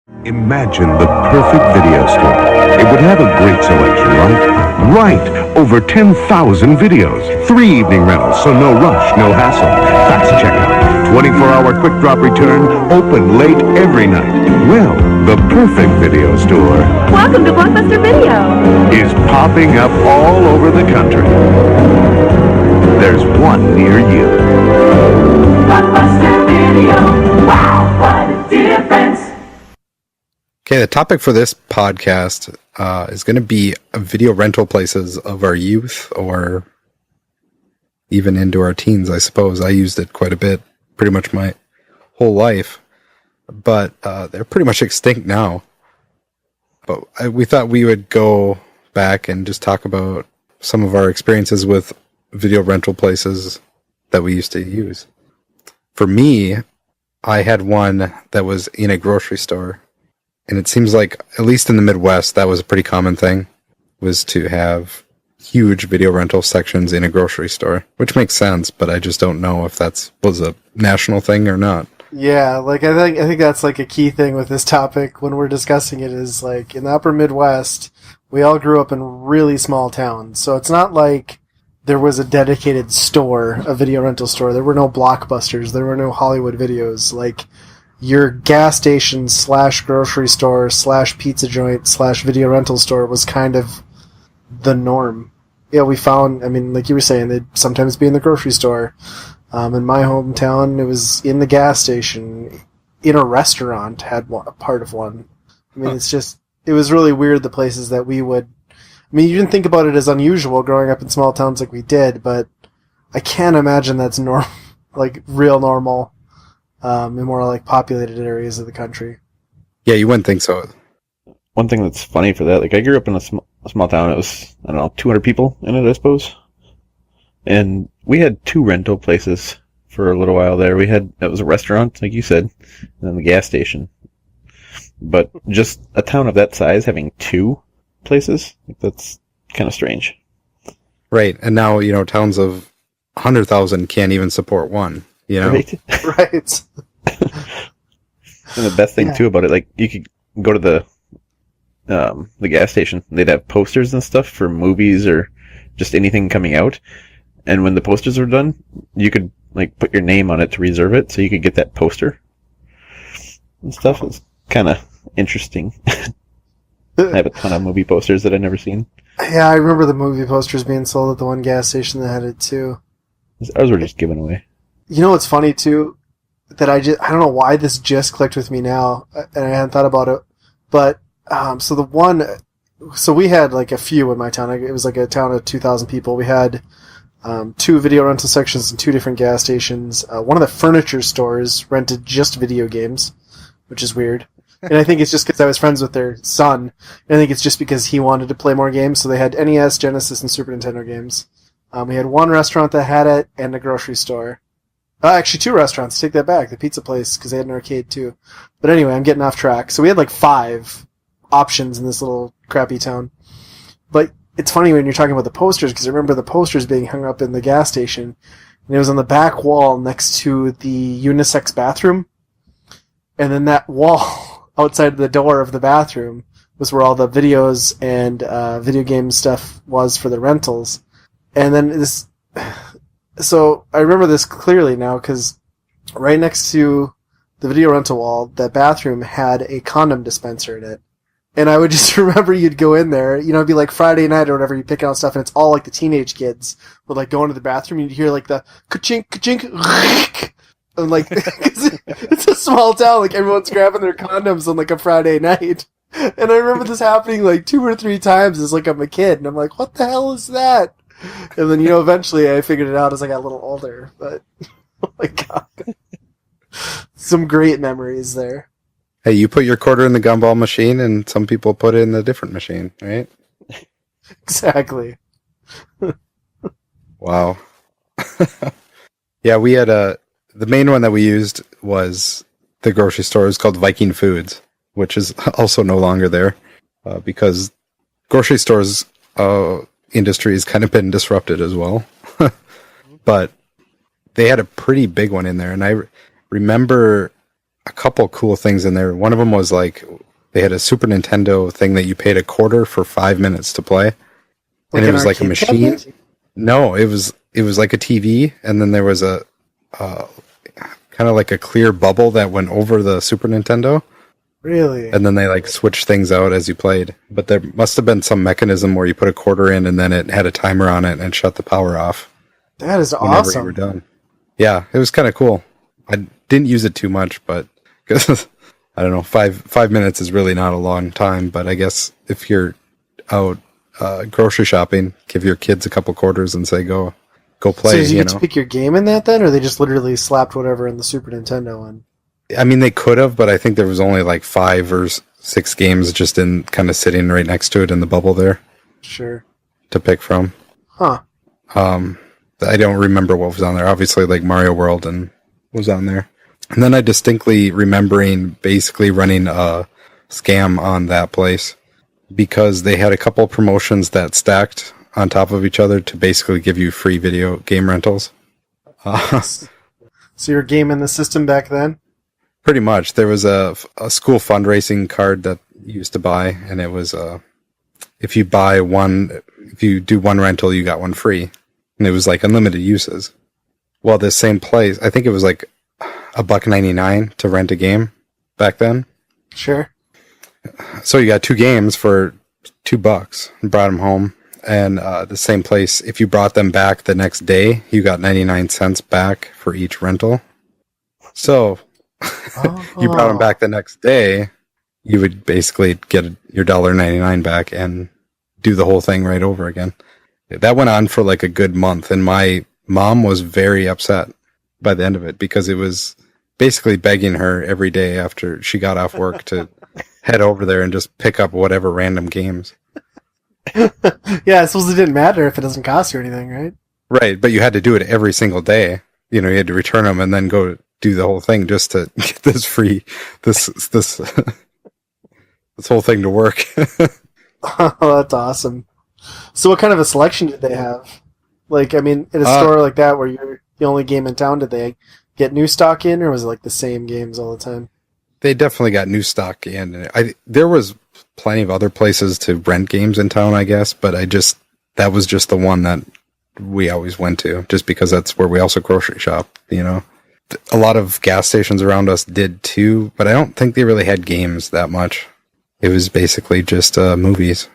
Imagine the perfect video store. It would have a great selection, right? Right! Over 10,000 videos. 3 evening rentals, so no rush, no hassle. Fast checkout. 24-hour quick drop return. Open late every night. Well, the perfect video store Welcome to Blockbuster Video. is popping up all over the country. There's one near you. Blockbuster Video. Wow, what a difference. Okay, the topic for this podcast is going to be video rental places of our youth or even into our teens, I suppose. I used it quite a bit, pretty much my whole life, but they're pretty much extinct now. But we thought we would go back and just talk about some of our experiences with video rental places that we used to use. For me, I had one that was in a grocery store. And it seems like, at least in the Midwest, that was a pretty common thing, was to have huge video rental sections in a grocery store, which makes sense, but I just don't know if that was a national thing or not. Yeah, like I think that's like a key thing with this topic when we're discussing it is like in the upper Midwest, we all grew up in really small towns. So it's not like there was a dedicated store, a video rental store. There were no Blockbusters, there were no Hollywood Videos. Like your gas station / grocery store / pizza joint / video rental store was kind of the norm. Yeah, we found, I mean, like you were saying, they'd sometimes be in the grocery store. In my hometown, it was in the gas station. In a restaurant, had a part of one. I mean, it's just, it was really weird the places that we would, I mean, you didn't think about it as unusual growing up in small towns like we did, but I can't imagine that's normal, like real normal. In more like populated areas of the country. Yeah, you wouldn't think so. One thing that's funny for that, like I grew up in a small town. It was, I don't know, 200 people in it, I suppose. And we had 2 rental places for a little while there. It was a restaurant, like you said, and then the gas station. But just a town of that size having 2 places, like, that's kind of strange. Right, and now, towns of 100,000 can't even support one, Right? Right. And the best thing too about it, like you could go to the gas station. They'd have posters and stuff for movies or just anything coming out. And when the posters were done, you could like put your name on it to reserve it, so you could get that poster and stuff. It's kind of interesting. I have a ton of movie posters that I've never seen. Yeah, I remember the movie posters being sold at the one gas station that had it too. Ours were just given away. You know what's funny too? That I don't know why this just clicked with me now, and I hadn't thought about it. But so we had like a few in my town. It was like a town of 2,000 people. We had 2 video rental sections and 2 different gas stations. One of the furniture stores rented just video games, which is weird. And I think it's just because I was friends with their son. And I think it's just because he wanted to play more games. So they had NES, Genesis, and Super Nintendo games. We had one restaurant that had it and a grocery store. Actually, 2 restaurants. Take that back. The pizza place, because they had an arcade too. But anyway, I'm getting off track. So we had like 5 options in this little crappy town. But it's funny when you're talking about the posters, because I remember the posters being hung up in the gas station. And it was on the back wall next to the unisex bathroom. And then that wall outside the door of the bathroom was where all the videos and video game stuff was for the rentals. And then so I remember this clearly now because right next to the video rental wall, that bathroom had a condom dispenser in it. And I would just remember you'd go in there, it'd be like Friday night or whatever, you pick out stuff and it's all like the teenage kids would like go into the bathroom and you'd hear like the ka-chink, ka-chink, and like, it's a small town, like everyone's grabbing their condoms on like a Friday night. And I remember this happening like 2 or 3 times as like I'm a kid and I'm like, what the hell is that? And then, eventually I figured it out as I got a little older. But, oh my God. Some great memories there. Hey, you put your quarter in the gumball machine, and some people put it in a different machine, right? Exactly. Wow. Yeah, we had the main one that we used was the grocery store. It was called Viking Foods, which is also no longer there because grocery stores industry has kind of been disrupted as well. But they had a pretty big one in there, and I remember a couple cool things in there. One of them was like They had a Super Nintendo thing that you paid a quarter for 5 minutes to play, and it an was like a arcade machine. cabinet? No, it was like a TV, and then there was a kind of like a clear bubble that went over the Super Nintendo, Really? and then they like switched things out as you played. But there must have been some mechanism where you put a quarter in, and then it had a timer on it and shut the power off That is whenever you were awesome. done. Yeah, it was kind of cool. I didn't use it too much, but because I don't know, 5 minutes is really not a long time. But I guess if you're out grocery shopping, give your kids a couple quarters and say go So play. did you You get to know, pick your game in that then, or they just literally slapped whatever in the Super Nintendo on? I mean they could have, but I think there was only like 5 or 6 games just in kind of sitting right next to it in the bubble there Sure. to pick from. Huh. I don't remember what was on there. Obviously, like Mario World and was on there. And then I distinctly remembering basically running a scam on that place because they had a couple promotions that stacked on top of each other to basically give you free video game rentals. So you were gaming the system back then? Pretty much. There was a school fundraising card that you used to buy, and it was if you do one rental, you got one free. And it was like unlimited uses. Well, this same place, I think it was like $1.99 to rent a game back then. Sure. So you got 2 games for $2 and brought them home. And the same place, if you brought them back the next day, you got 99 cents back for each rental. So you brought them back the next day, you would basically get your $1.99 back and do the whole thing right over again. That went on for like a good month, and my mom was very upset by the end of it because it was basically begging her every day after she got off work to head over there and just pick up whatever random games. Yeah, I suppose it didn't matter if it doesn't cost you anything, right? Right, but you had to do it every single day. You know, you had to return them and then go do the whole thing just to get this free, this whole thing to work. Oh, that's awesome. So what kind of a selection did they have? Like, I mean, in a store like that where you're the only game in town, did they get new stock in, or was it like the same games all the time? They definitely got new stock in. There was plenty of other places to rent games in town, I guess, but that was just the one that we always went to, just because that's where we also grocery shop, you know. A lot of gas stations around us did too, but I don't think they really had games that much. It was basically just movies.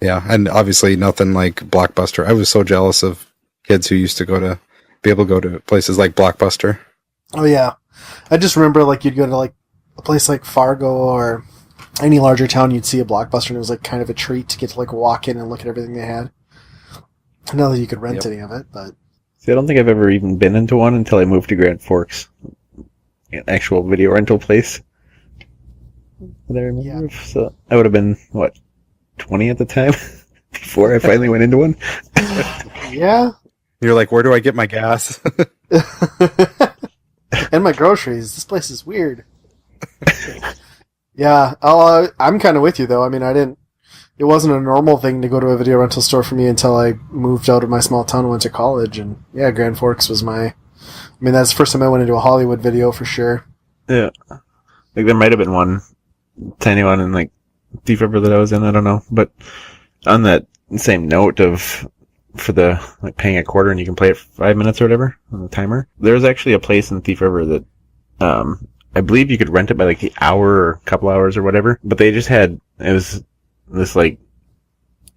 Yeah, and obviously nothing like Blockbuster. I was so jealous of kids who used to be able to go to places like Blockbuster. Oh yeah, I just remember like you'd go to like a place like Fargo or any larger town, you'd see a Blockbuster, and it was like kind of a treat to get to like walk in and look at everything they had. I know that you could rent any of it, but See, I don't think I've ever even been into one until I moved to Grand Forks, an actual video rental place that I remember. Yeah. So I would have been 20 at the time before I finally went into one. yeah. You're like, where do I get my gas? And my groceries. This place is weird. Yeah, I'm kind of with you though. I mean, it wasn't a normal thing to go to a video rental store for me until I moved out of my small town and went to college. And yeah, Grand Forks was that's the first time I went into a Hollywood video for sure. Yeah. Like there might have been one tiny one in like Thief River that I was in, I don't know. But on that same note of for the like paying a quarter and you can play it for 5 minutes or whatever on the timer, there's actually a place in Thief River that I believe you could rent it by like the hour or a couple hours or whatever, but they just had, it was this like,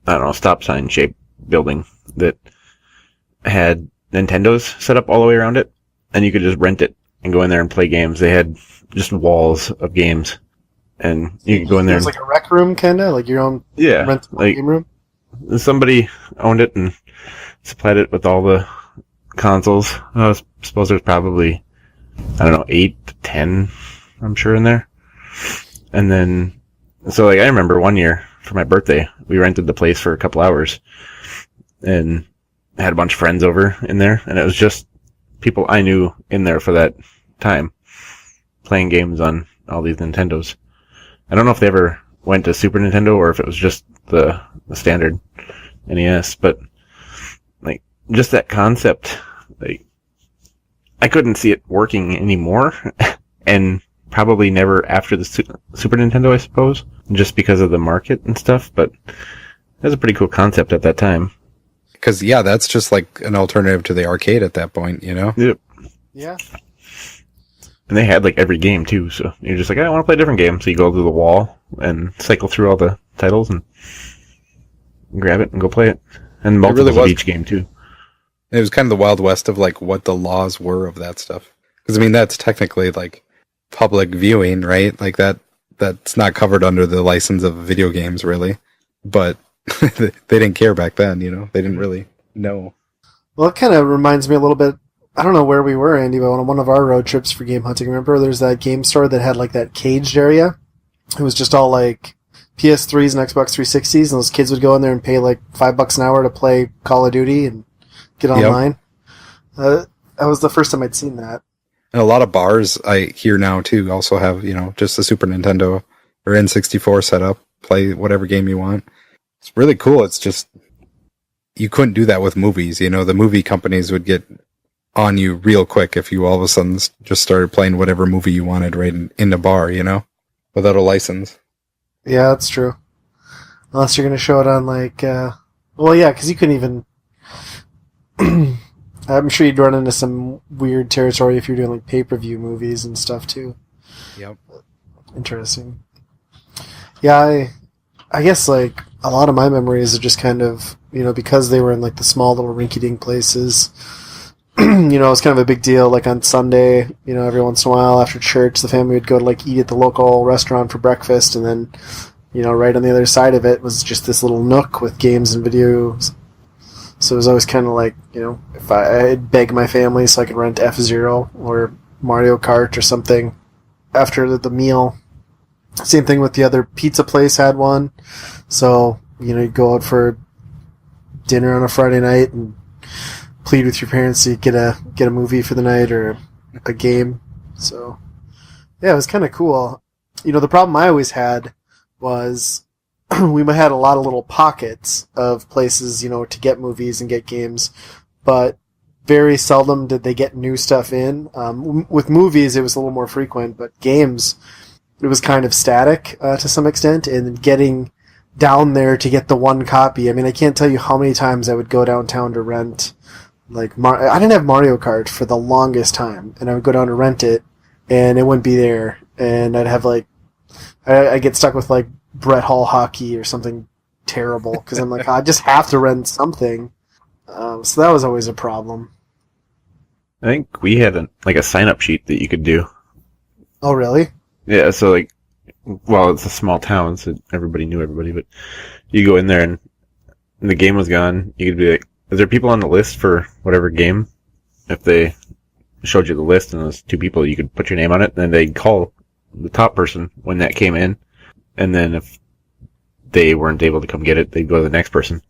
I don't know, stop sign shaped building that had Nintendos set up all the way around it, and you could just rent it and go in there and play games. They had just walls of games, and you could go in there. It was like a rec room, kinda like your own rent like game room. somebody owned it and supplied it with all the consoles. I suppose there's probably, I don't know, 8 to 10, I'm sure, in there. And then, so like I remember one year for my birthday, we rented the place for a couple hours and had a bunch of friends over in there, and it was just people I knew in there for that time playing games on all these Nintendos. I don't know if they ever went to Super Nintendo or if it was just the standard NES, but like just that concept, like I couldn't see it working anymore. And probably never after the Super Nintendo, I suppose, just because of the market and stuff. But that was a pretty cool concept at that time. Because, yeah, that's just like an alternative to the arcade at that point, you know? Yep. Yeah. And they had like every game too, so you're just like, I want to play a different game. So you go to the wall and cycle through all the titles and grab it and go play it. And multiples really of was. each game too. It was kind of the Wild West of like what the laws were of that stuff. Because, I mean, that's technically like public viewing, right? Like that's not covered under the license of video games, really. But they didn't care back then, you know? They didn't really know. Well, it kind of reminds me a little bit. I don't know where we were, Andy, but on one of our road trips for game hunting, remember there's that game store that had like that caged area? It was just all like PS3s and Xbox 360s, and those kids would go in there and pay like $5 an hour to play Call of Duty and get online. That was the first time I'd seen that. And a lot of bars I hear now, too, also have, you know, just the Super Nintendo or N64 set up. Play whatever game you want. It's really cool. It's just, you couldn't do that with movies, you know? The movie companies would get on you real quick if you all of a sudden just started playing whatever movie you wanted right in the bar, you know? Without a license. Yeah, that's true. Unless you're going to show it on like, well, yeah, because you couldn't even, I'm sure you'd run into some weird territory if you're doing like pay-per-view movies and stuff too. Yep. Interesting. Yeah, I guess like a lot of my memories are just kind of, you know, because they were in like the small little rinky-dink places, you know, it's kind of a big deal. Like on Sunday, you know, every once in a while after church, the family would go to like eat at the local restaurant for breakfast, and then, you know, right on the other side of it was just this little nook with games and videos. So it was always kind of like, you know, if I'd beg my family so I could rent F-Zero or Mario Kart or something after the meal. Same thing with the other pizza place had one. So, you know, you'd go out for dinner on a Friday night and plead with your parents to get a movie for the night or a game. So, yeah, it was kind of cool. You know, the problem I always had was we had a lot of little pockets of places, you know, to get movies and get games, but very seldom did they get new stuff in. With movies, it was a little more frequent, but games, it was kind of static to some extent, and getting down there to get the one copy. I mean, I can't tell you how many times I would go downtown to rent. Like, I didn't have Mario Kart for the longest time, and I would go down to rent it, and it wouldn't be there, and I'd have like, I'd get stuck with like Brett Hall hockey or something terrible, because I'm like, I just have to rent something. So that was always a problem. I think we had a sign-up sheet that you could do. Oh, really? Yeah, so like, well, it's a small town, so everybody knew everybody, but you go in there and the game was gone, you could be like, is there people on the list for whatever game? If they showed you the list and there's two people, you could put your name on it, and then they'd call the top person when that came in, and then if they weren't able to come get it, they'd go to the next person.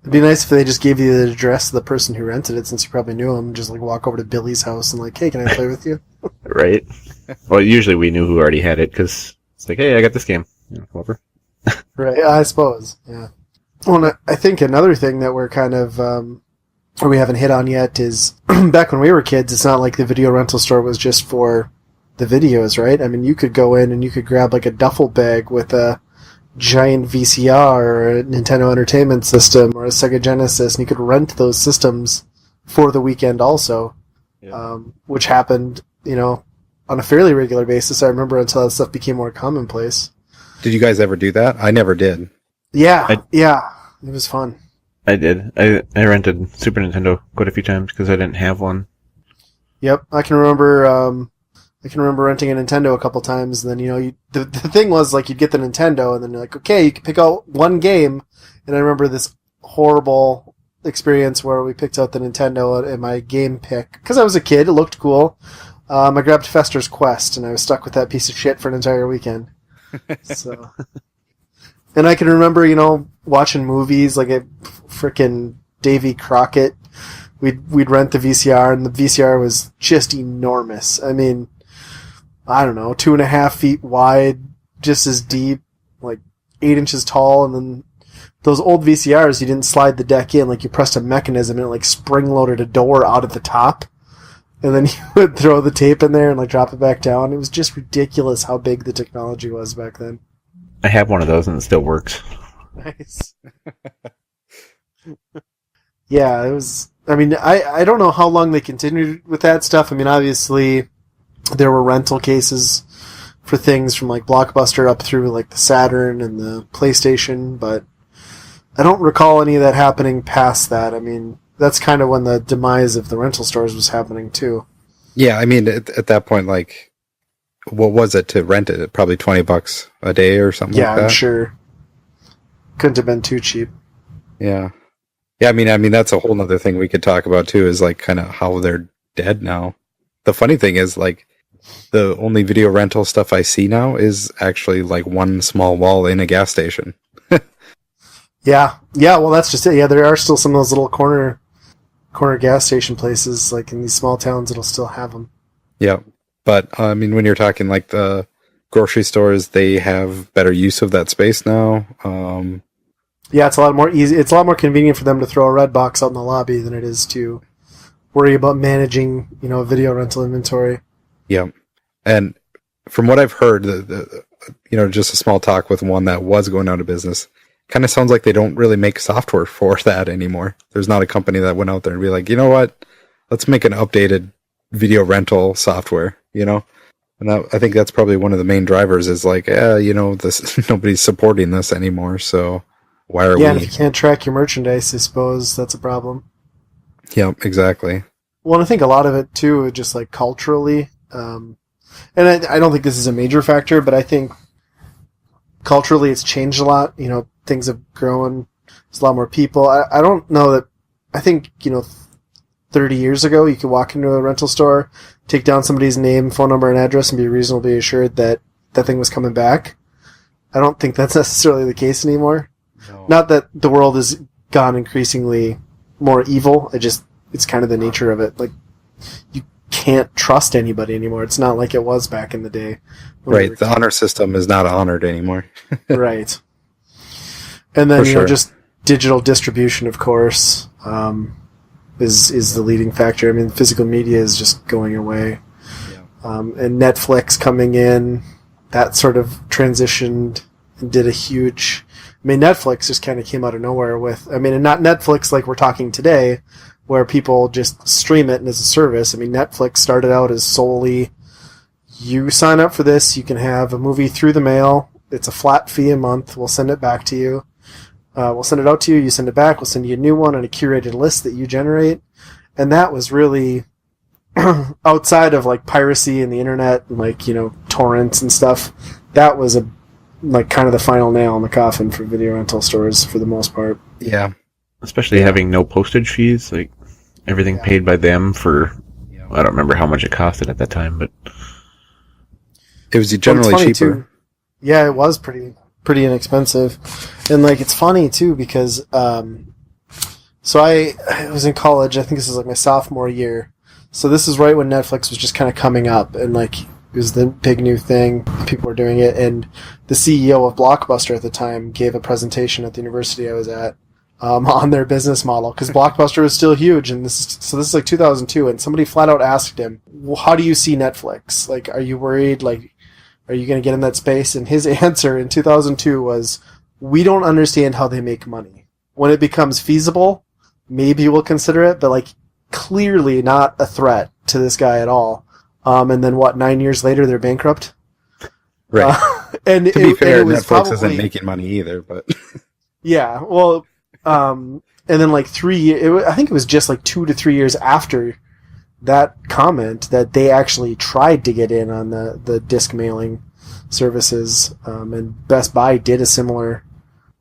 It'd be nice if they just gave you the address of the person who rented it, since you probably knew him. Just like walk over to Billy's house and like, hey, can I play with you? Right? Well, usually we knew who already had it, because it's like, hey, I got this game. You know, come over. Right, I suppose, yeah. Well, and I think another thing that we're kind of, or we haven't hit on yet is, back when we were kids, it's not like the video rental store was just for the videos, right? I mean, you could go in and you could grab like a duffel bag with a giant VCR or a Nintendo Entertainment System or a Sega Genesis, and you could rent those systems for the weekend also, which happened, you know, on a fairly regular basis. I remember until that stuff became more commonplace. Did you guys ever do that? I never did. Yeah, it was fun. I did. I rented Super Nintendo quite a few times because I didn't have one. Yep, I can remember renting a Nintendo a couple times, and then, you know, the thing was, like, you'd get the Nintendo, and then you're like, okay, you can pick out one game, and I remember this horrible experience where we picked out the Nintendo and my game pick, because I was a kid, it looked cool. I grabbed Fester's Quest, and I was stuck with that piece of shit for an entire weekend. So, and I can remember, you know, watching movies, like a frickin' Davy Crockett. We'd rent the VCR, and the VCR was just enormous. I mean, I don't know, 2.5 feet wide, just as deep, like 8 inches tall, and then those old VCRs, you didn't slide the deck in, like you pressed a mechanism and it like spring-loaded a door out at the top. and then you would throw the tape in there and like drop it back down. It was just ridiculous how big the technology was back then. I have one of those and it still works. Nice. Yeah, it was. I mean, I don't know how long they continued with that stuff. I mean, obviously, there were rental cases for things from like Blockbuster up through like the Saturn and the PlayStation, but I don't recall any of that happening past that. I mean, that's kind of when the demise of the rental stores was happening too. Yeah, I mean, at that point, like, what was it to rent it? Probably $20 a day or something Yeah, like that. I'm sure. Couldn't have been too cheap. Yeah. Yeah, I mean, that's a whole nother thing we could talk about too, is like kind of how they're dead now. The funny thing is, like, the only video rental stuff I see now is actually like one small wall in a gas station. Yeah, well, that's just it. Yeah, there are still some of those little corner gas station places, like in these small towns, that'll still have them. Yeah. But, I mean, when you're talking like the grocery stores, they have better use of that space now. Yeah, it's a lot more easy. It's a lot more convenient for them to throw a red box out in the lobby than it is to worry about managing, video rental inventory. Yeah. And from what I've heard, just a small talk with one that was going out of business, kind of sounds like they don't really make software for that anymore. There's not a company that went out there and be like, you know what, let's make an updated video rental software, And I think that's probably one of the main drivers is like, this nobody's supporting this anymore, so why are we? Yeah, and if you can't track your merchandise, I suppose that's a problem. Yeah, exactly. Well, and I think a lot of it, too, just like culturally, and I don't think this is a major factor, but I think culturally it's changed a lot. Things have grown. There's a lot more people. I don't know that, I think, 30 years ago, you could walk into a rental store, take down somebody's name, phone number, and address, and be reasonably assured that that thing was coming back. I don't think that's necessarily the case anymore. No. Not that the world has gone increasingly more evil. It's kind of the nature of it. Like, you can't trust anybody anymore. It's not like it was back in the day. Right. The honor system is not honored anymore. Right. And then, For sure. just digital distribution, of course, is the leading factor. I mean, physical media is just going away. Yeah. And Netflix coming in, that sort of transitioned and did a huge... I mean, Netflix just kind of came out of nowhere with... I mean, and not Netflix like we're talking today, where people just stream it and as a service. I mean, Netflix started out as solely, you sign up for this, you can have a movie through the mail, it's a flat fee a month, we'll send it back to you. We'll send it out to you, you send it back, we'll send you a new one on a curated list that you generate. And that was really, outside of like piracy and the internet and like, torrents and stuff, that was kind of the final nail in the coffin for video rental stores for the most part. Yeah. Especially having no postage fees, like everything paid by them for, I don't remember how much it costed at that time, but It was generally Well, it's funny, cheaper. too. Yeah, it was pretty inexpensive. And like it's funny too because so I was in college, I think this is like my sophomore year. So this is right when Netflix was just kind of coming up and like it was the big new thing. People were doing it, and the CEO of Blockbuster at the time gave a presentation at the university I was at on their business model because Blockbuster was still huge, and this is like 2002, and somebody flat out asked him, well, "How do you see Netflix? Like, are you worried? Like, are you going to get in that space?" And his answer in 2002 was, "We don't understand how they make money. When it becomes feasible, maybe we'll consider it, but like clearly not a threat to this guy at all." And then 9 years later, they're bankrupt. Right. And To be fair, it was Netflix isn't making money either, but yeah, well, and then like 3 years, I think it was just like 2 to 3 years after that comment that they actually tried to get in on the disc mailing services, and Best Buy did a similar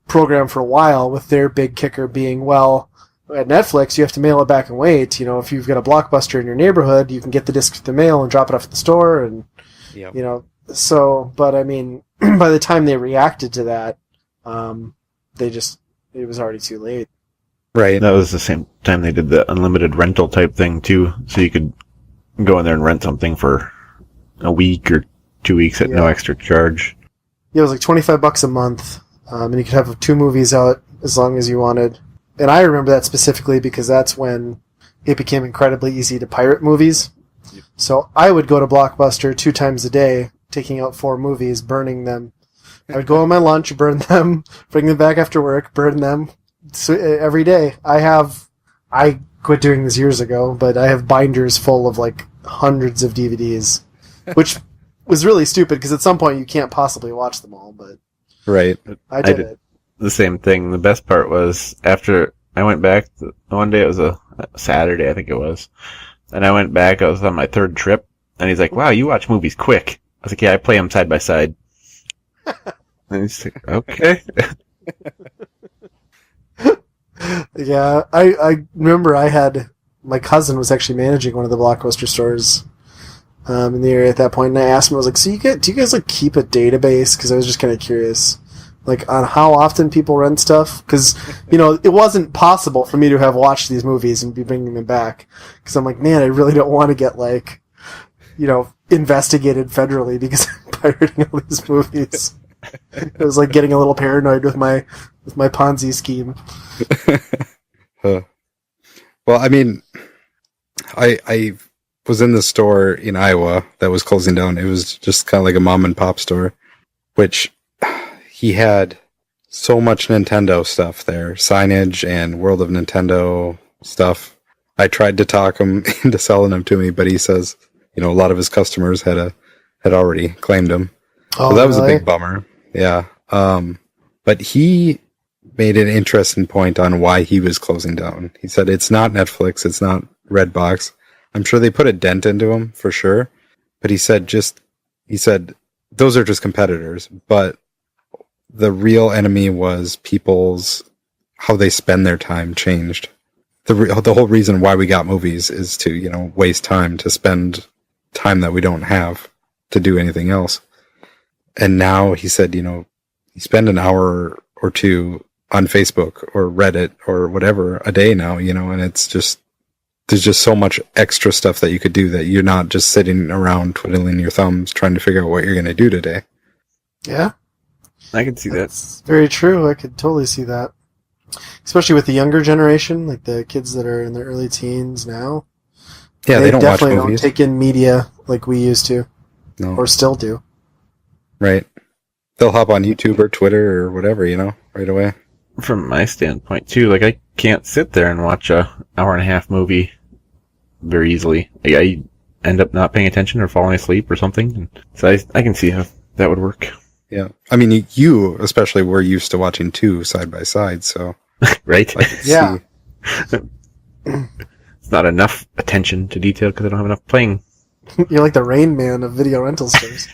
program for a while, with their big kicker being, well, at Netflix you have to mail it back and wait. If you've got a Blockbuster in your neighborhood, you can get the disc through the mail and drop it off at the store, and Yep. so, but I mean, by the time they reacted to that, it was already too late. right. that was the same time they did the unlimited rental type thing too, so you could go in there and rent something for a week or 2 weeks at no extra charge. Yeah, it was like $25 a month, and you could have 2 movies out as long as you wanted. And I remember that specifically because that's when it became incredibly easy to pirate movies. So I would go to Blockbuster 2 times a day, taking out 4 movies, burning them. I would go on my lunch, burn them, bring them back after work, burn them every day. I quit doing this years ago, but I have binders full of like hundreds of DVDs, which was really stupid because at some point you can't possibly watch them all, but Right. I did it. The same thing. The best part was after I went back, one day it was a Saturday, I think it was, and I went back, I was on my 3rd trip, and he's like, wow, you watch movies quick. I was like, yeah, I play them side by side. And he's like, okay. Yeah, I remember my cousin was actually managing one of the Blockbuster stores in the area at that point, and I asked him, I was like, so do you guys like keep a database? Because I was just kind of curious, like on how often people rent stuff, because it wasn't possible for me to have watched these movies and be bringing them back, because I'm like, man, I really don't want to get like investigated federally because I'm pirating all these movies. It was like getting a little paranoid with my Ponzi scheme. Well, I mean, I was in the store in Iowa that was closing down. It was just kind of like a mom and pop store, which he had so much Nintendo stuff there, signage and World of Nintendo stuff. I tried to talk him into selling them to me, but he says, a lot of his customers had already claimed him. Oh, so that was really? a big bummer. Yeah. But he made an interesting point on why he was closing down. He said it's not Netflix, it's not Redbox. I'm sure they put a dent into him for sure, but he said those are just competitors, but the real enemy was how they spend their time changed. The whole reason why we got movies is to, waste time, to spend time that we don't have to do anything else. And now he said, you spend an hour or 2 on Facebook or Reddit or whatever a day now, and it's just, there's just so much extra stuff that you could do that you're not just sitting around twiddling your thumbs trying to figure out what you're going to do today. Yeah. I can see that. That's very true. I could totally see that. Especially with the younger generation, like the kids that are in their early teens now. Yeah, they don't watch definitely movies. don't take in media like we used to, No. or still do. Right. They'll hop on YouTube or Twitter or whatever, right away. From my standpoint too, like I can't sit there and watch a hour-and-a-half movie very easily. I end up not paying attention or falling asleep or something. So I can see how that would work. Yeah. I mean, you especially were used to watching 2 side by side, so. Right? I can Yeah. see. It's not enough attention to detail because I don't have enough playing. You're like the Rain Man of video rental stores.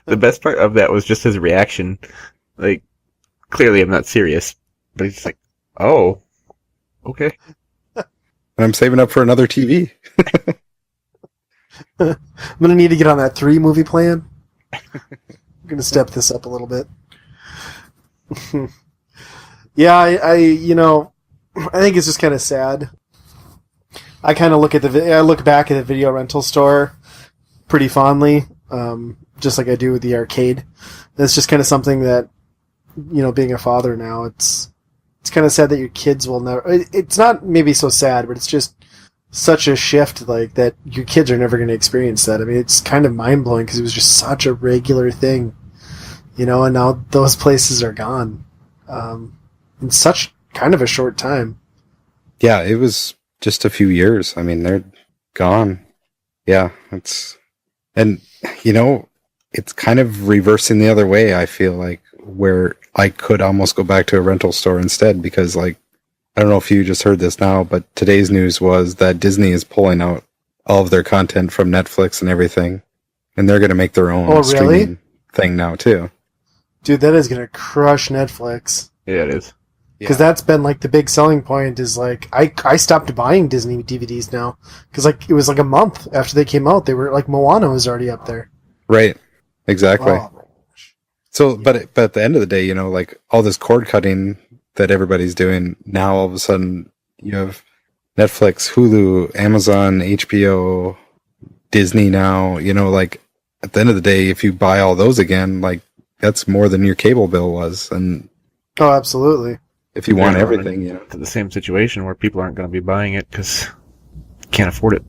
The best part of that was just his reaction. Like, clearly I'm not serious, but he's just like, oh, okay. And I'm saving up for another TV. I'm gonna need to get on that 3 movie plan. I'm gonna step this up a little bit. Yeah, I think it's just kind of sad. I kind of look back at the video rental store pretty fondly, just like I do with the arcade. It's just kind of something that, being a father now, it's kind of sad that your kids will never. It's not maybe so sad, but it's just such a shift, like that your kids are never going to experience that. I mean, it's kind of mind blowing because it was just such a regular thing, and now those places are gone in such kind of a short time. Yeah, it was just a few years. I mean, they're gone. Yeah, it's kind of reversing the other way, I feel like, where I could almost go back to a rental store instead, because, like, I don't know if you just heard this now, but today's news was that Disney is pulling out all of their content from Netflix and everything, and they're going to make their own streaming thing now, too. Dude, that is going to crush Netflix. Yeah, it is. Because that's been, like, the big selling point is, like, I stopped buying Disney DVDs now. Because, like, it was, like, a month after they came out. They were, like, Moana was already up there. Right. Exactly. Oh, my gosh. So, but at the end of the day, like, all this cord cutting that everybody's doing, now all of a sudden you have Netflix, Hulu, Amazon, HBO, Disney now, like, at the end of the day, if you buy all those again, like, that's more than your cable bill was. And Oh, absolutely. if you want everything, To the same situation where people aren't going to be buying it because can't afford it.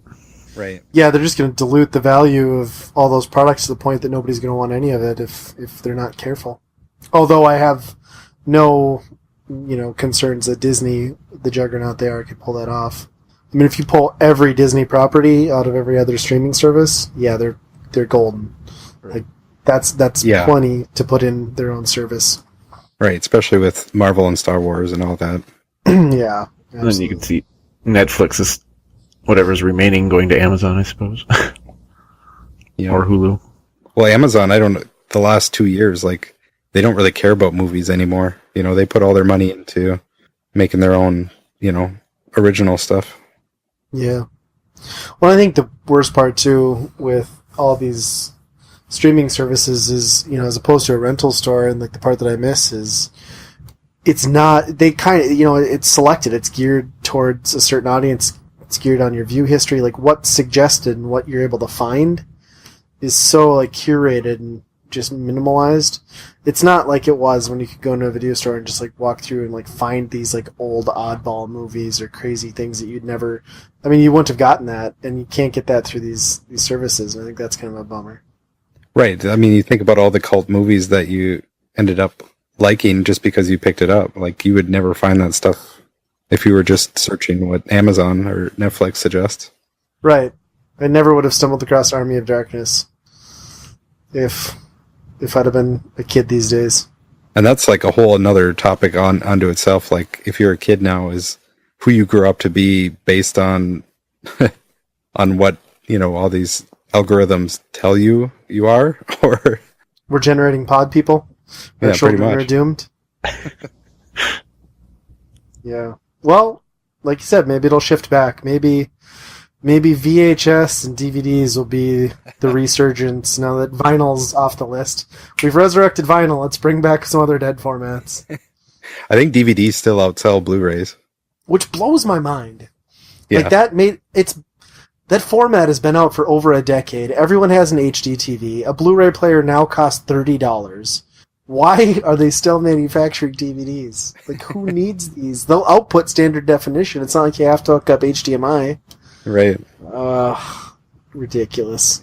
Right. Yeah, they're just going to dilute the value of all those products to the point that nobody's going to want any of it if they're not careful. Although I have no, concerns that Disney, the juggernaut they are, could pull that off. I mean, if you pull every Disney property out of every other streaming service, yeah, they're golden. Like that's plenty to put in their own service. Right, especially with Marvel and Star Wars and all that. Yeah. And then you can see Netflix is whatever's remaining going to Amazon, I suppose, Yeah. or Hulu. Well, Amazon, the last 2 years, like, they don't really care about movies anymore. They put all their money into making their own, original stuff. Yeah. Well, I think the worst part, too, with all these streaming services is, as opposed to a rental store, and like the part that I miss is it's not, they kind of, it's selected, it's geared towards a certain audience, it's geared on your view history, like what's suggested and what you're able to find is so like curated and just minimalized. It's not like it was when you could go into a video store and just like walk through and like find these like old oddball movies or crazy things that you'd never, I mean, you wouldn't have gotten that, and you can't get that through these services, and I think that's kind of a bummer. Right. I mean, you think about all the cult movies that you ended up liking just because you picked it up. Like, you would never find that stuff if you were just searching what Amazon or Netflix suggests. Right. I never would have stumbled across Army of Darkness if I'd have been a kid these days. And that's like a whole another topic onto itself. Like, if you're a kid now, is who you grew up to be based on on what, all these algorithms tell you are, or we're generating pod people. Our yeah, pretty children much. are doomed. Yeah. Well, like you said, maybe it'll shift back. Maybe VHS and DVDs will be the resurgence now that vinyl's off the list. We've resurrected vinyl. Let's bring back some other dead formats. I think DVDs still outsell Blu-rays. Which blows my mind. Yeah. Like that format has been out for over a decade. Everyone has an HD TV. A Blu-ray player now costs $30. Why are they still manufacturing DVDs? Like, who needs these? They'll output standard definition. It's not like you have to hook up HDMI. Right. Ridiculous.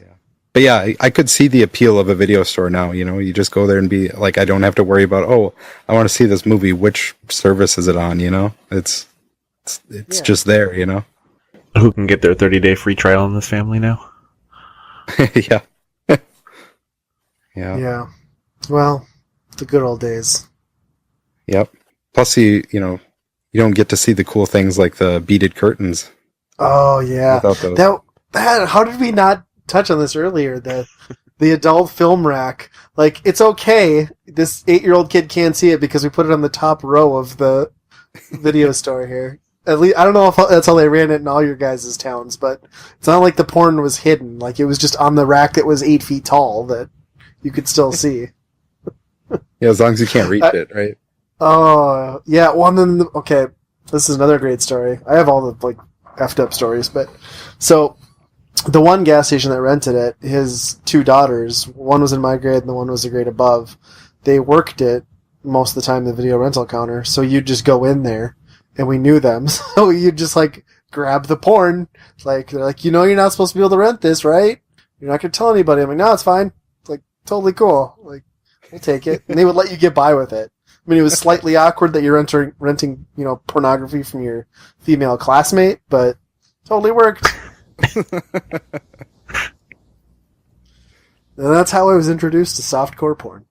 But yeah, I could see the appeal of a video store now. You just go there and be like, I don't have to worry about, I want to see this movie. Which service is it on? It's just there. Who can get their 30-day free trial in this family now? Yeah. Yeah. Yeah. Well, the good old days. Yep. Plus, you don't get to see the cool things like the beaded curtains. Oh yeah. Without those. That how did we not touch on this earlier? The adult film rack. Like, it's okay. This 8-year-old kid can't see it because we put it on the top row of the video store here. At least, I don't know if that's how they ran it in all your guys' towns, but it's not like the porn was hidden. Like, it was just on the rack that was 8 feet tall that you could still see. Yeah, as long as you can't reach it, right? Oh, yeah. Well, then, okay, this is another great story. I have all the, like, effed up stories, but so the one gas station that rented it, his 2 daughters, one was in my grade and the one was a grade above, they worked it most of the time, the video rental counter, so you'd just go in there, and we knew them, so you'd just, like, grab the porn, like, they're like, you're not supposed to be able to rent this, right? You're not going to tell anybody. I'm like, no, it's fine. It's like, totally cool. Like, we'll take it. And they would let you get by with it. I mean, it was slightly awkward that you're renting, pornography from your female classmate, but totally worked. And that's how I was introduced to softcore porn.